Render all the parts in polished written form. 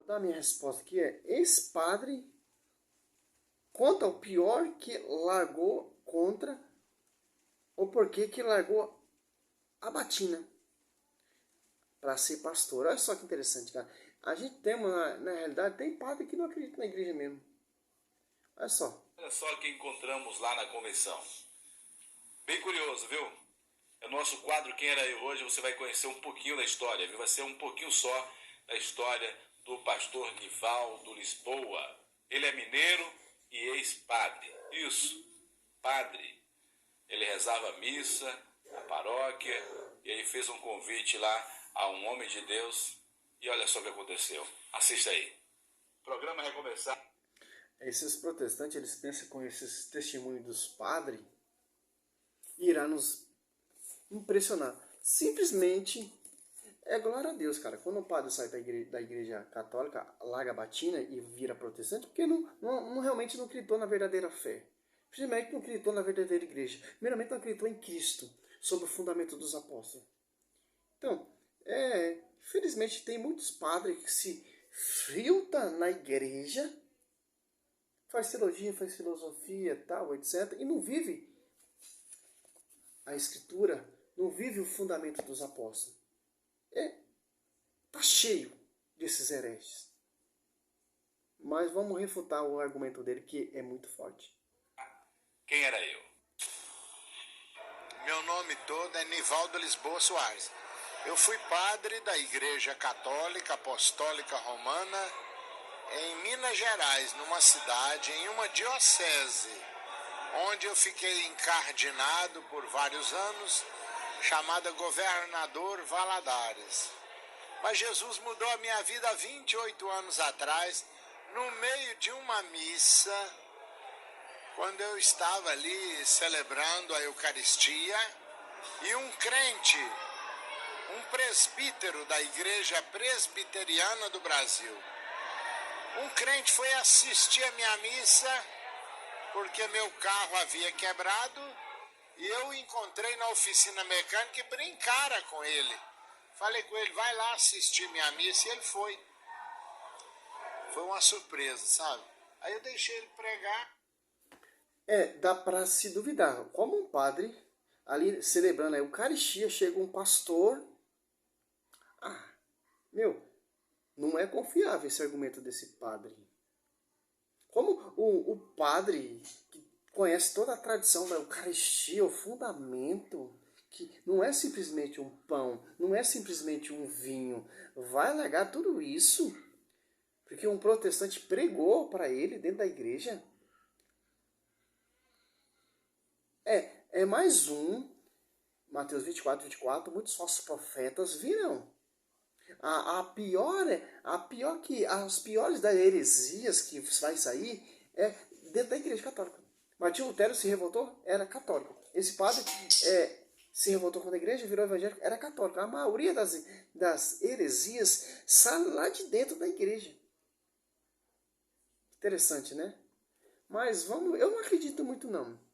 Da minha resposta aqui é: esse padre conta o pior que largou contra o porquê que largou a batina para ser pastor. Olha só que interessante, cara. A gente tem, na realidade, tem padre que não acredita na igreja mesmo. Olha só. Olha só o que encontramos lá na convenção. Bem curioso, viu? É o nosso quadro Quem Era Eu. Hoje você vai conhecer um pouquinho da história, viu? Vai ser um pouquinho só da história do pastor Nivaldo Lisboa. Ele é mineiro e ex-padre. Isso, padre. Ele rezava a missa na paróquia e aí fez um convite lá a um homem de Deus. E olha só o que aconteceu. Assista aí. O programa vai começar. Esses protestantes, eles pensam com esses testemunhos dos padres, irá nos impressionar. Simplesmente é glória a Deus, cara. Quando o padre sai da igreja católica, larga a batina e vira protestante, porque realmente não acreditou na verdadeira fé. Primeiramente não acreditou na verdadeira igreja. Primeiramente não acreditou em Cristo, sob o fundamento dos apóstolos. Então, infelizmente tem muitos padres que se filtram na igreja, faz teologia, faz filosofia, tal, etc. E não vive a escritura, não vive o fundamento dos apóstolos. Tá cheio desses hereges. Mas vamos refutar o argumento dele, que é muito forte. Quem era eu? Meu nome todo é Nivaldo Lisboa Soares. Eu fui padre da Igreja Católica Apostólica Romana em Minas Gerais, numa cidade, em uma diocese, onde eu fiquei encardinado por vários anos, chamada Governador Valadares. Mas Jesus mudou a minha vida há 28 anos atrás, no meio de uma missa, quando eu estava ali celebrando a Eucaristia, e um crente, um presbítero da Igreja Presbiteriana do Brasil, um crente foi assistir a minha missa, porque meu carro havia quebrado, e eu encontrei na oficina mecânica e brincara com ele. Falei com ele, vai lá assistir minha missa, e ele foi. Foi uma surpresa, sabe? Aí eu deixei ele pregar. Dá para se duvidar. Como um padre, ali celebrando a Eucaristia, chega um pastor. Não é confiável esse argumento desse padre. Como o padre que conhece toda a tradição da Eucaristia, o fundamento, que não é simplesmente um pão, não é simplesmente um vinho, vai alegar tudo isso porque um protestante pregou para ele dentro da igreja? É mais um, Mateus 24, muitos falsos profetas virão. As piores das heresias que vai sair é dentro da igreja católica. Martinho Lutero se revoltou, era católico. Esse padre se revoltou contra a igreja, virou evangélico, era católico. A maioria das heresias sai lá de dentro da igreja. Interessante, né? Mas eu não acredito muito não.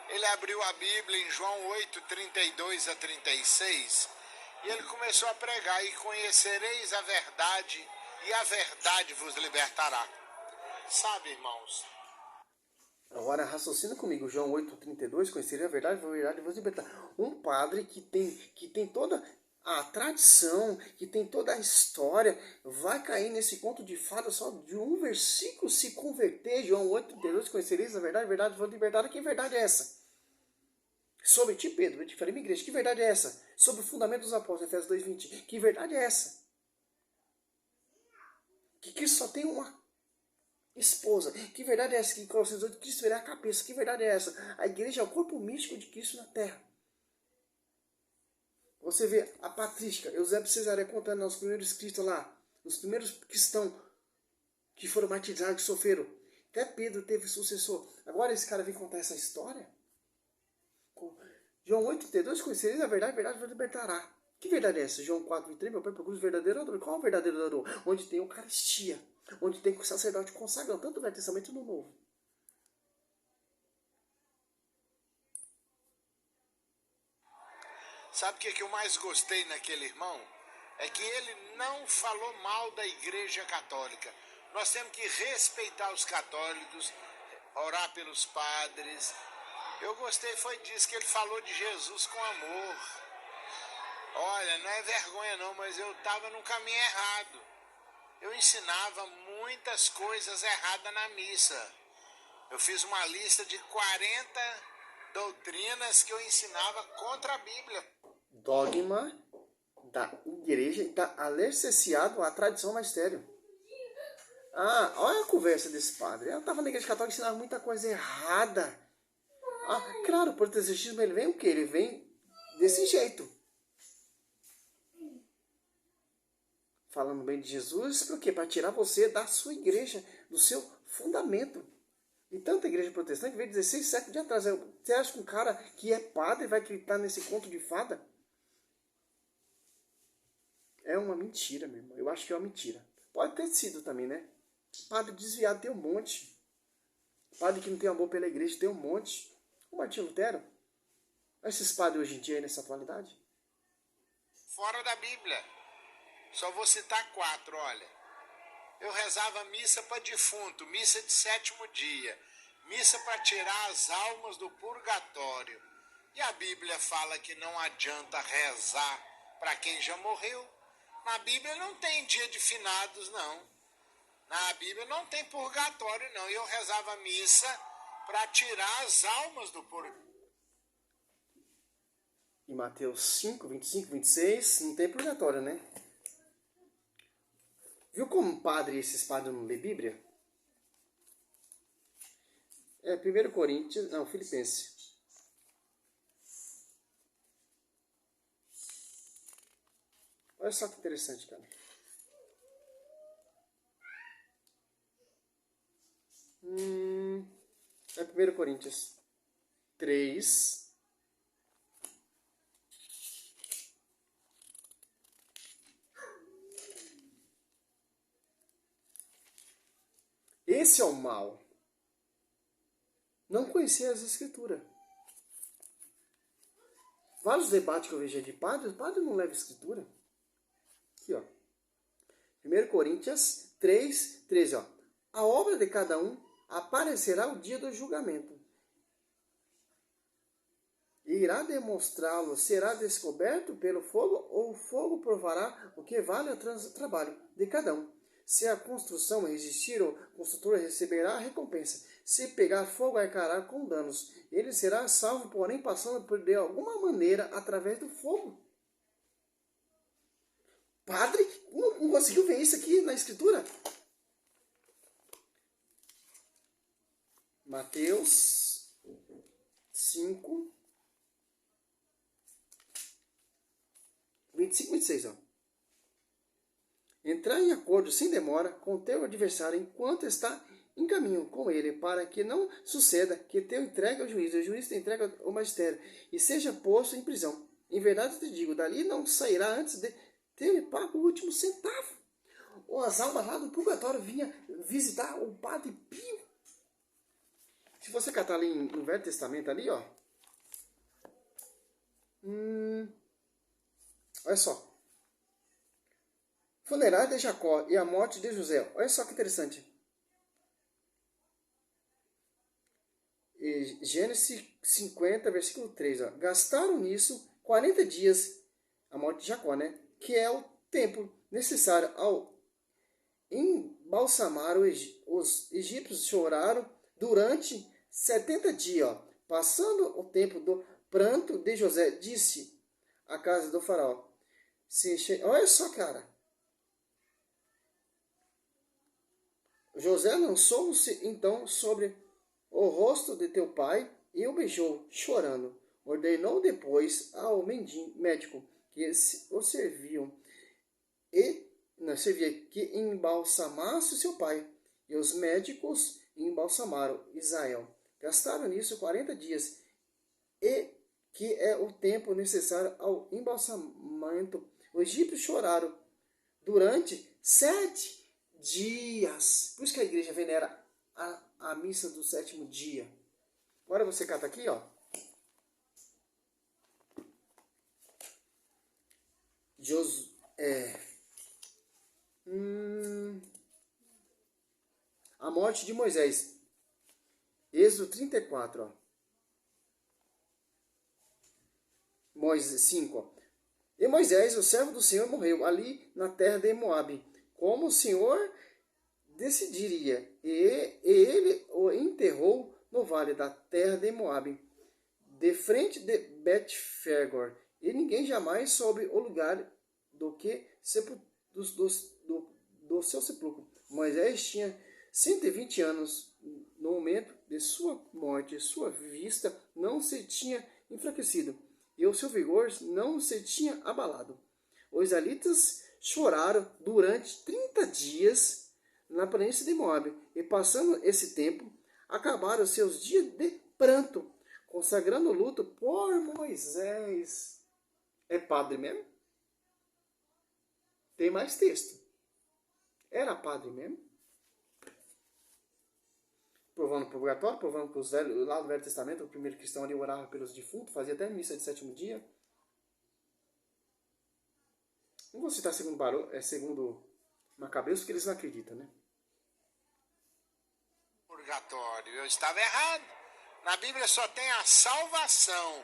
Ele abriu a Bíblia em João 8, 32 a 36, e ele começou a pregar, e conhecereis a verdade, e a verdade vos libertará. Sabe, irmãos? Agora raciocina comigo, João 8,32, conhecereis a verdade vos libertar. Um padre que tem toda a tradição, que tem toda a história, vai cair nesse conto de fada só de um versículo se converter. João 8,32, conhecereis a verdade vos libertar. Que verdade é essa? Sobre ti, Pedro, eu te falei, minha igreja, que verdade é essa? Sobre o fundamento dos apóstolos, Efésios 2,20, que verdade é essa? Que Cristo só tem uma esposa. Que verdade é essa? Que Colossenses 8, Cristo verá a cabeça. Que verdade é essa? A igreja é o corpo místico de Cristo na terra. Você vê a patrística, Eusébio de Cesareia contando os primeiros Cristos lá, os primeiros cristãos que foram martirizados, que sofreram. Até Pedro teve sucessor. Agora esse cara vem contar essa história? João 8,32, conhecereis a verdade vos libertará. Que verdade é essa? João 4,23, meu pai procura o verdadeiro adorador. Qual é o verdadeiro adorador? Onde tem Eucaristia, onde tem o sacerdote consagrado, tanto no Velho Testamento como no Novo. Sabe o que eu mais gostei naquele irmão? É que ele não falou mal da Igreja Católica. Nós temos que respeitar os católicos, orar pelos padres. Eu gostei foi disso, que ele falou de Jesus com amor. Olha, não é vergonha não, mas eu estava no caminho errado. Eu ensinava muitas coisas erradas na missa. Eu fiz uma lista de 40 doutrinas que eu ensinava contra a Bíblia. Dogma da igreja está alicerciado à tradição magistério. Ah, olha a conversa desse padre. Ela estava na igreja católica e ensinava muita coisa errada. Ah, claro, o protestantismo ele vem o quê? Ele vem desse jeito. Falando bem de Jesus, por quê? Para tirar você da sua igreja, do seu fundamento. E tanta igreja protestante veio 16 séculos de atrás. Você acha que um cara que é padre vai acreditar nesse conto de fada? É uma mentira, meu irmão. Eu acho que é uma mentira. Pode ter sido também, né? Padre desviado tem um monte. Padre que não tem amor pela igreja tem um monte. O Martinho Lutero. Esses padres hoje em dia, nessa atualidade. Fora da Bíblia. Só vou citar 4, olha. Eu rezava missa para defunto, missa de 7º dia, missa para tirar as almas do purgatório. E a Bíblia fala que não adianta rezar para quem já morreu. Na Bíblia não tem dia de finados, não. Na Bíblia não tem purgatório, não. E eu rezava missa para tirar as almas do purgatório. Em Mateus 5, 25, 26, não tem purgatório, né? Viu como padre, esses padres não lê Bíblia? É 1 Coríntios, não, Filipenses. Olha só que interessante, cara. É 1 Coríntios 3. Esse é o mal. Não conhecer as escrituras. Vários debates que eu vejo de padre, o padre não leva escritura. Aqui, ó. 1 Coríntios 3, 13, ó. A obra de cada um aparecerá o dia do julgamento. E irá demonstrá-lo, será descoberto pelo fogo, ou o fogo provará o que vale o trabalho de cada um. Se a construção resistir, o construtor receberá a recompensa. Se pegar fogo, arcará com danos. Ele será salvo, porém, passando por de alguma maneira através do fogo. Padre, não conseguiu ver isso aqui na Escritura? Mateus 5, 25 e 26, ó. Entrar em acordo sem demora com o teu adversário enquanto está em caminho com ele, para que não suceda que teu entregue ao juiz, o juiz te entrega ao magistério, e seja posto em prisão. Em verdade te digo, dali não sairá antes de ter pago o último centavo. Ou as almas lá do purgatório vinham visitar o Padre Pio. Se você catar ali no Velho Testamento, ali, ó. Olha só. Funerária de Jacó e a morte de José. Olha só que interessante. Gênesis 50, versículo 3. Ó. Gastaram nisso 40 dias, a morte de Jacó, né? Que é o tempo necessário ao embalsamar os egípcios. Choraram durante 70 dias. Ó. Passando o tempo do pranto de José, disse a casa do faraó. Olha só, cara. José lançou-se então sobre o rosto de teu pai e o beijou, chorando. Ordenou depois ao médico que o servia que embalsamasse seu pai. E os médicos embalsamaram Israel. Gastaram nisso 40 dias, e que é o tempo necessário ao embalsamamento. Os egípcios choraram durante 7 dias. Por isso que a igreja venera a missa do 7º dia. Agora você cata aqui, ó. A morte de Moisés. Êxodo 34, ó. Moisés 5, ó. E Moisés, o servo do Senhor, morreu ali na terra de Moabe, como o Senhor decidiria. E ele o enterrou no vale da terra de Moabe, de frente de Bet-Fergor. E ninguém jamais soube o lugar do seu sepulcro. Moisés tinha 120 anos no momento de sua morte. Sua vista não se tinha enfraquecido e o seu vigor não se tinha abalado. Os israelitas choraram durante 30 dias na planície de Moabe, e passando esse tempo, acabaram seus dias de pranto, consagrando o luto por Moisés. É padre mesmo? Tem mais texto. Era padre mesmo? Provando o purgatório, provando que os velhos, lá no Velho Testamento, o primeiro cristão ali orava pelos defuntos, fazia até missa de sétimo dia. Não vou citar segundo Macabeus, porque eles não acreditam, né? Purgatório, eu estava errado. Na Bíblia só tem a salvação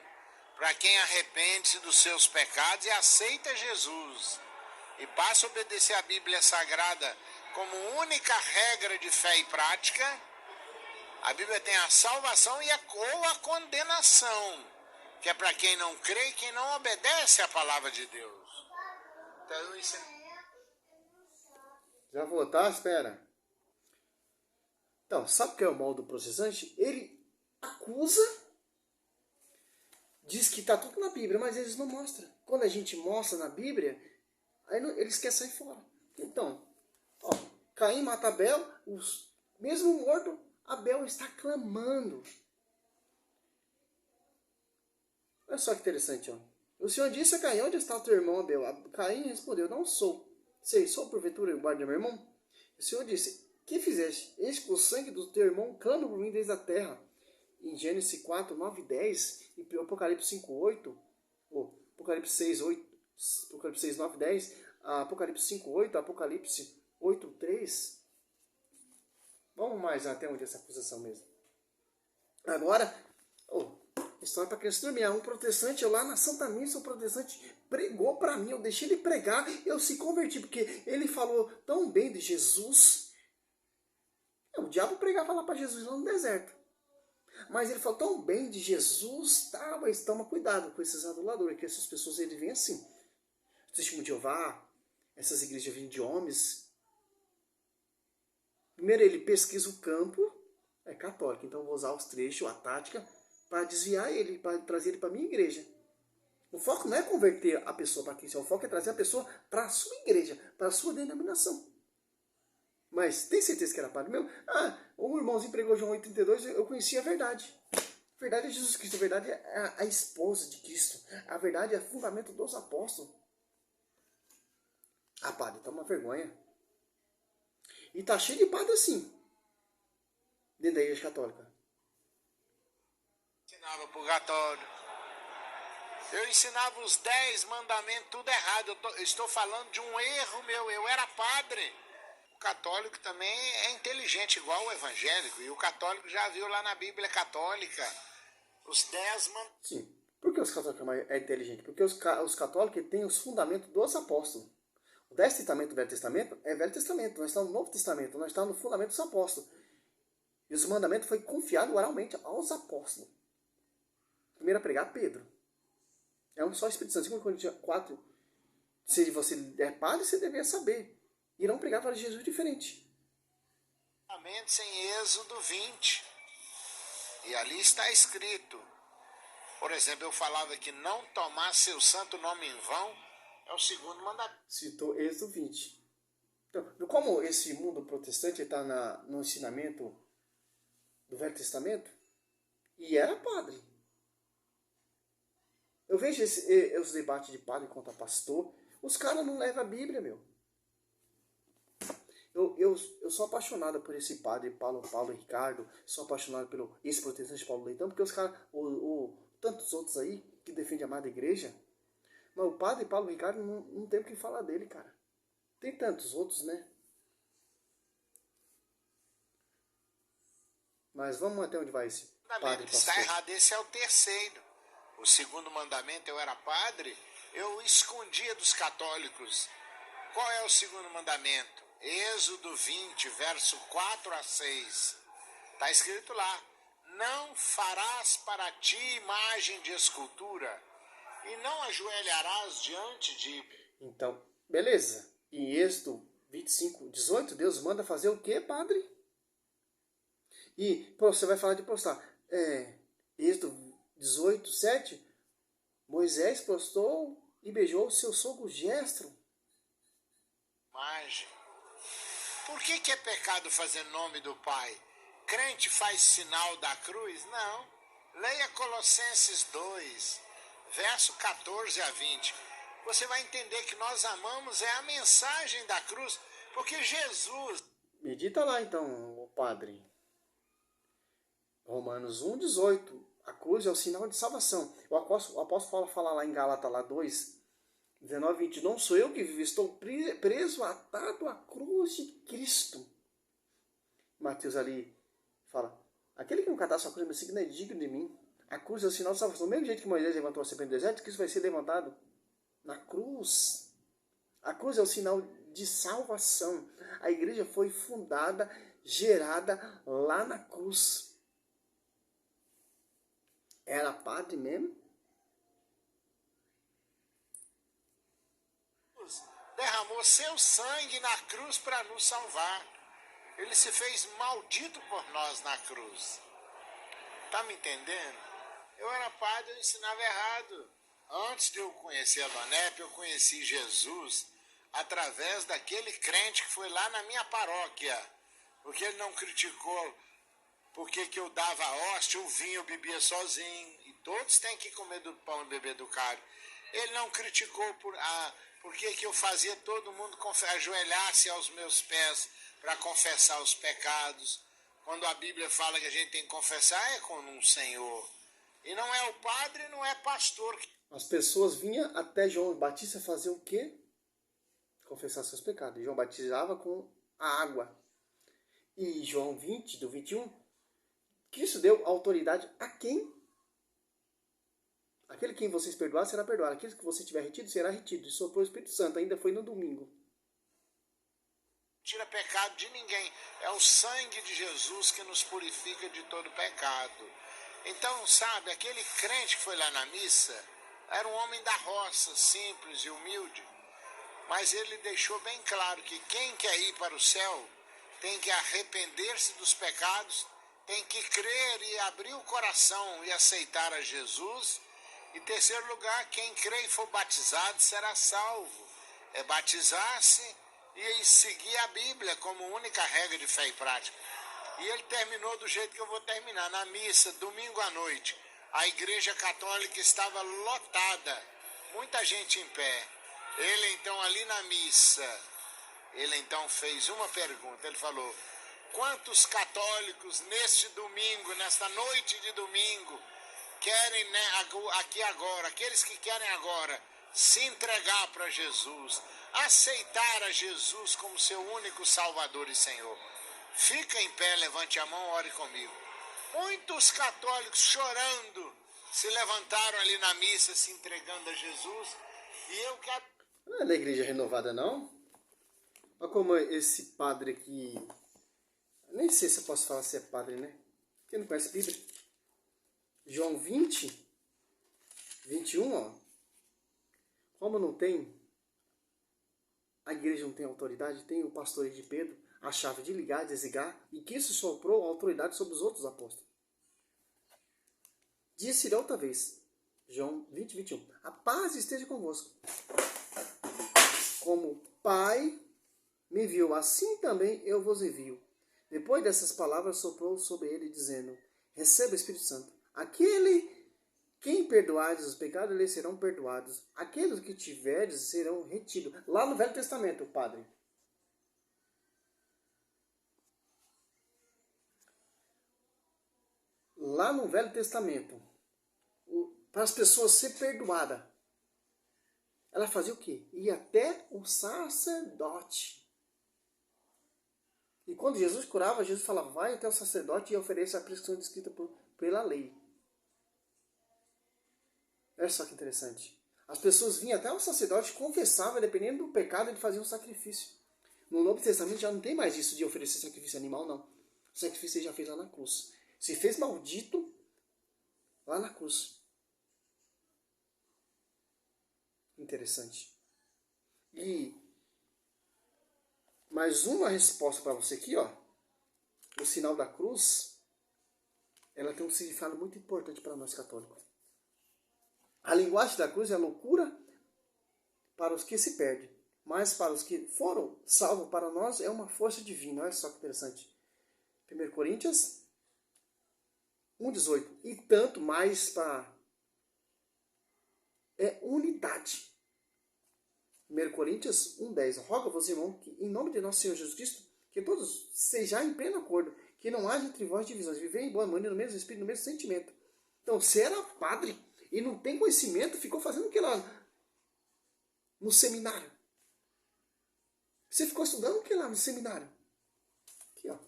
para quem arrepende-se dos seus pecados e aceita Jesus e passa a obedecer a Bíblia Sagrada como única regra de fé e prática. A Bíblia tem a salvação ou a condenação, que é para quem não crê e quem não obedece à palavra de Deus. Então, isso Já vou, tá? Espera. Então, sabe o que é o mal do processante? Ele acusa, diz que está tudo na Bíblia, mas eles não mostram. Quando a gente mostra na Bíblia, aí eles querem sair fora. Então, ó, Caim mata Abel, mesmo morto, Abel está clamando. Olha só que interessante, ó. O Senhor disse a Caim: onde está o teu irmão Abel? Caim respondeu: não sou. Sei, sou porventura o guarda meu irmão? O Senhor disse: que fizeste? Eis que o sangue do teu irmão clama por mim desde a terra. Em Gênesis 4, 9 e 10, e Apocalipse 5, 8, ou Apocalipse 6, 8, Apocalipse 6, 9 e 10, Apocalipse 5, 8, Apocalipse 8, 3. Vamos mais até onde essa acusação mesmo. Agora, história para criança dormir. Um protestante, eu lá na Santa Missa, o protestante pregou para mim, eu deixei ele pregar, eu se converti, porque ele falou tão bem de Jesus. O diabo pregava lá para Jesus lá no deserto. Mas ele falou tão bem de Jesus, tá, mas toma cuidado com esses aduladores, que essas pessoas ele vem assim. O Testemunho de Jeová, essas igrejas vêm de homens. Primeiro ele pesquisa o campo, é católico, então eu vou usar os trechos, a tática, para desviar ele, para trazer ele para a minha igreja. O foco não é converter a pessoa para Cristo, o foco é trazer a pessoa para a sua igreja, para a sua denominação. Mas tem certeza que era padre meu? O irmãozinho pregou João 8,32, eu conhecia a verdade. A verdade é Jesus Cristo, a verdade é a esposa de Cristo. A verdade é o fundamento dos apóstolos. Padre, tá uma vergonha. E tá cheio de padre assim, dentro da igreja católica. Ensinava purgatório. Eu ensinava os 10 mandamentos, tudo errado. Eu estou falando de um erro meu. Eu era padre. O católico também é inteligente, igual o evangélico. E o católico já viu lá na Bíblia Católica os 10 mandamentos. Sim. Por que os católicos é inteligente? Porque os católicos têm os fundamentos dos apóstolos. O 10 Testamento, o Velho Testamento, é Velho Testamento. Nós estamos no Novo Testamento. Nós estamos no fundamento dos apóstolos. E os mandamentos foi confiado oralmente aos apóstolos. Primeiro a pregar, Pedro. É um só Espírito Santo. 2 Coríntios 4. Se você é padre, você deveria saber. Irão pregar para Jesus diferente. Em Êxodo 20. E ali está escrito. Por exemplo, eu falava que não tomar seu santo nome em vão é o segundo mandamento. Citou Êxodo 20. Então, como esse mundo protestante está no ensinamento do Velho Testamento, e era padre. Eu vejo os debates de padre contra pastor, os caras não levam a Bíblia, meu. Eu sou apaixonado por esse padre Paulo Ricardo, sou apaixonado pelo ex-protestante Paulo Leitão, porque os caras, tantos outros aí, que defendem a amada igreja, Mas o padre Paulo Ricardo não tem o que falar dele, cara. Tem tantos outros, né? Mas vamos até onde vai esse padre pastor. Está errado, esse é o terceiro. O segundo mandamento, eu era padre, eu escondia dos católicos. Qual é o segundo mandamento? Êxodo 20, verso 4 a 6. Está escrito lá: não farás para ti imagem de escultura e não ajoelharás diante de... Então, beleza. Em Êxodo 25, 18, Deus manda fazer o quê, padre? E pô, você vai falar de postar. Êxodo 18, 7, Moisés postou e beijou seu sogro Jetro. Imagem. Por que é pecado fazer nome do Pai? Crente faz sinal da cruz? Não. Leia Colossenses 2, verso 14 a 20. Você vai entender que nós amamos a mensagem da cruz, porque Jesus... Medita lá então, o padre. Romanos 1, 18. A cruz é o sinal de salvação. O apóstolo fala lá em Gálatas lá 2, 19, 20. Não sou eu que vivo, estou preso, atado à cruz de Cristo. Mateus ali fala: aquele que não catar sua cruz me siga não é digno de mim. A cruz é o sinal de salvação. Do mesmo jeito que Moisés levantou a serpente do deserto, Cristo vai ser levantado na cruz. A cruz é o sinal de salvação. A igreja foi fundada, gerada lá na cruz. Era padre mesmo? derramou seu sangue na cruz para nos salvar. Ele se fez maldito por nós na cruz. Tá me entendendo? Eu era padre, eu ensinava errado. Antes de eu conhecer a Donep, eu conheci Jesus através daquele crente que foi lá na minha paróquia. Porque ele não criticou porque que eu dava hóstia, o vinho eu bebia sozinho. E todos têm que comer do pão e beber do cálice. Ele não criticou porque que eu fazia todo mundo ajoelhar-se aos meus pés para confessar os pecados. Quando a Bíblia fala que a gente tem que confessar, é com um Senhor. E não é o padre, não é pastor. As pessoas vinham até João Batista fazer o quê? Confessar seus pecados. E João batizava com a água. E João 20, do 21, Cristo deu autoridade a quem? Aquele quem vocês perdoarem será perdoado. Aquele que você tiver retido será retido. E soprou o Espírito Santo. Ainda foi no domingo. Tira pecado de ninguém. É o sangue de Jesus que nos purifica de todo pecado. Então, sabe, aquele crente que foi lá na missa era um homem da roça, simples e humilde. Mas ele deixou bem claro que quem quer ir para o céu tem que arrepender-se dos pecados, tem que crer e abrir o coração e aceitar a Jesus. Em terceiro lugar, quem crê e for batizado será salvo. É batizar-se e seguir a Bíblia como única regra de fé e prática. E ele terminou do jeito que eu vou terminar, na missa, domingo à noite. A igreja católica estava lotada, muita gente em pé. Ele então ali na missa, ele então fez uma pergunta, ele falou: quantos católicos neste domingo, nesta noite de domingo, querem, né, aqui agora, aqueles que querem agora se entregar para Jesus, aceitar a Jesus como seu único Salvador e Senhor? Fica em pé, levante a mão, ore comigo. Muitos católicos chorando se levantaram ali na missa, se entregando a Jesus. E eu quero... Não é da igreja renovada, não? Olha como esse padre aqui... Nem sei se eu posso falar se é padre, né? Quem não conhece a Bíblia? João 20, 21, ó. Como não tem... A igreja não tem autoridade, tem o pastoreio de Pedro, a chave de ligar, desligar, e que isso soprou a autoridade sobre os outros apóstolos. Disse-lhe outra vez, João 20, 21, a paz esteja convosco. Como o Pai me enviou, assim também eu vos envio. Depois dessas palavras, soprou sobre ele, dizendo, receba o Espírito Santo. Quem perdoardes os pecados, eles serão perdoados. Aqueles que tiverdes serão retidos. Lá no Velho Testamento, Padre. Lá no Velho Testamento, para as pessoas ser perdoadas, ela fazia o quê? Ia até o sacerdote. E quando Jesus curava, Jesus falava, vai até o sacerdote e ofereça a prescrição descrita pela lei. Olha só que interessante. As pessoas vinham até o sacerdote, confessavam, dependendo do pecado, ele fazia um sacrifício. No Novo Testamento já não tem mais isso de oferecer sacrifício animal, não. O sacrifício ele já fez lá na cruz. Se fez maldito lá na cruz. Interessante. E mais uma resposta para você aqui, ó. O sinal da cruz, ela tem um significado muito importante para nós católicos. A linguagem da cruz é loucura para os que se perdem, mas para os que foram salvos para nós é uma força divina. Olha só que interessante. 1 Coríntios 1,18. E tanto mais para... É unidade. 1 Coríntios 1,10. Roga-vos, irmão, que em nome de nosso Senhor Jesus Cristo, que todos sejam em pleno acordo, que não haja entre vós divisões, viver em boa maneira, no mesmo espírito, no mesmo sentimento. Então, você era padre e não tem conhecimento, ficou fazendo o que lá no seminário? Você ficou estudando o que lá no seminário? Aqui, ó.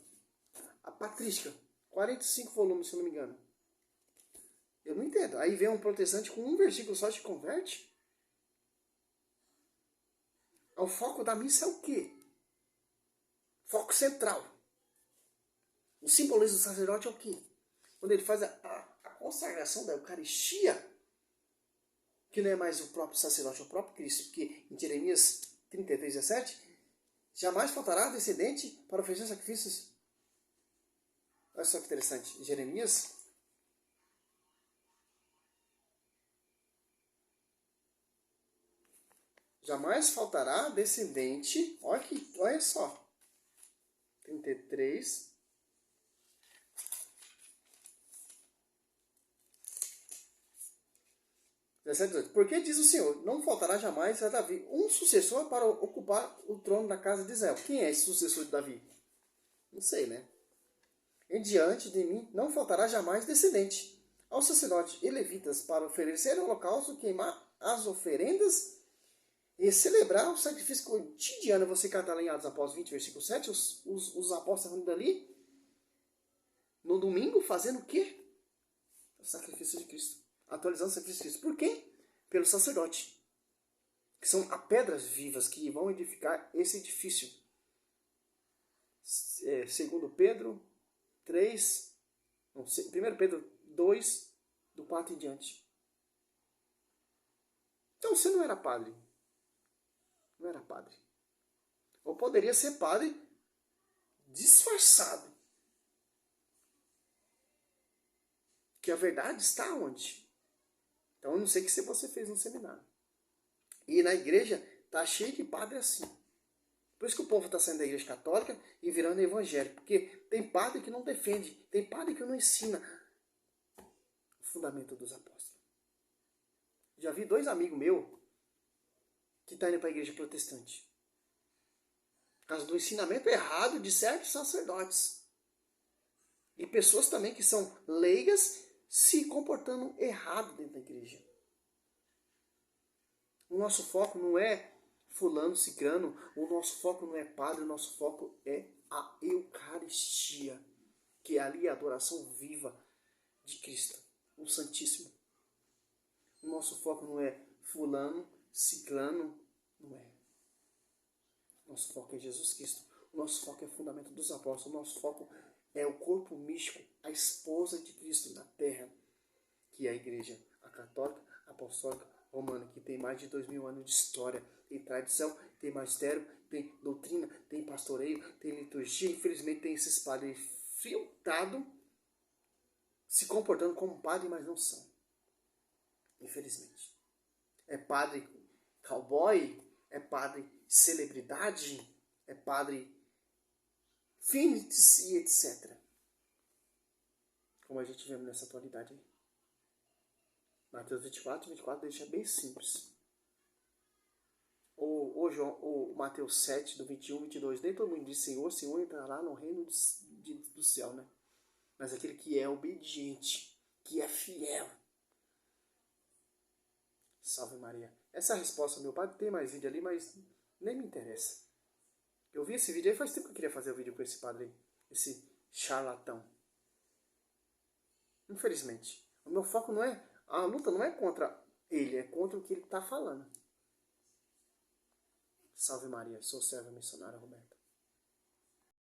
A patrística. 45 volumes, se eu não me engano. Eu não entendo. Aí vem um protestante com um versículo só te converte? O foco da missa é o quê? Foco central. O simbolismo do sacerdote é o quê? Quando ele faz a consagração da Eucaristia, que não é mais o próprio sacerdote, é o próprio Cristo, porque em Jeremias 33:17, jamais faltará descendente para oferecer sacrifícios. Olha só que interessante. Jeremias. Jamais faltará descendente. Olha só. 33. Porque diz o Senhor, não faltará jamais a Davi um sucessor para ocupar o trono da casa de Israel. Quem é esse sucessor de Davi? Não sei, né? E diante de mim não faltará jamais descendente aos sacerdotes e levitas para oferecer o holocausto, queimar as oferendas e celebrar o sacrifício cotidiano. Você cata lá em Atos Apóstolos 20, versículo 7, os apóstolos indo ali no domingo fazendo o quê? O sacrifício de Cristo. Atualizando o sacrifício de Cristo. Por quê? Pelo sacerdote. Que são as pedras vivas que vão edificar esse edifício. Segundo Pedro 3, não, 1 Pedro 2, do 4 em diante. Então você não era padre. Não era padre. Ou poderia ser padre disfarçado. Que a verdade está onde? Então eu não sei o que você fez no seminário. E na igreja está cheio de padre assim. Por isso que o povo está saindo da igreja católica e virando evangélico. Porque tem padre que não defende. Tem padre que não ensina o fundamento dos apóstolos. Já vi 2 amigos meus que estão indo para a igreja protestante. Por causa do ensinamento errado de certos sacerdotes. E pessoas também que são leigas se comportando errado dentro da igreja. O nosso foco não é fulano, cicrano, o nosso foco não é padre, o nosso foco é a Eucaristia, que é ali a adoração viva de Cristo, o Santíssimo. O nosso foco não é fulano, ciclano, não é. O nosso foco é Jesus Cristo, o nosso foco é o fundamento dos apóstolos, o nosso foco é o corpo místico, a esposa de Cristo na terra, que é a igreja, a católica, a apostólica, romana, que tem mais de 2000 anos de história, tem tradição, tem magistério, tem doutrina, tem pastoreio, tem liturgia. Infelizmente tem esses padres filtrados, se comportando como padre, mas não são. Infelizmente. É padre cowboy, é padre celebridade, é padre fitness e etc. Como a gente vê nessa atualidade aí. Mateus 24 deixa bem simples. O Mateus 7, do 21, 22. Nem todo mundo diz Senhor, Senhor entrará no reino do céu, né? Mas aquele que é obediente, que é fiel. Salve Maria. Essa é a resposta, meu padre. Tem mais vídeo ali, mas nem me interessa. Eu vi esse vídeo aí, faz tempo que eu queria fazer o vídeo com esse padre aí. Esse charlatão. Infelizmente. O meu foco não é... A luta não é contra ele, é contra o que ele está falando. Salve Maria, sou serva missionária Roberta.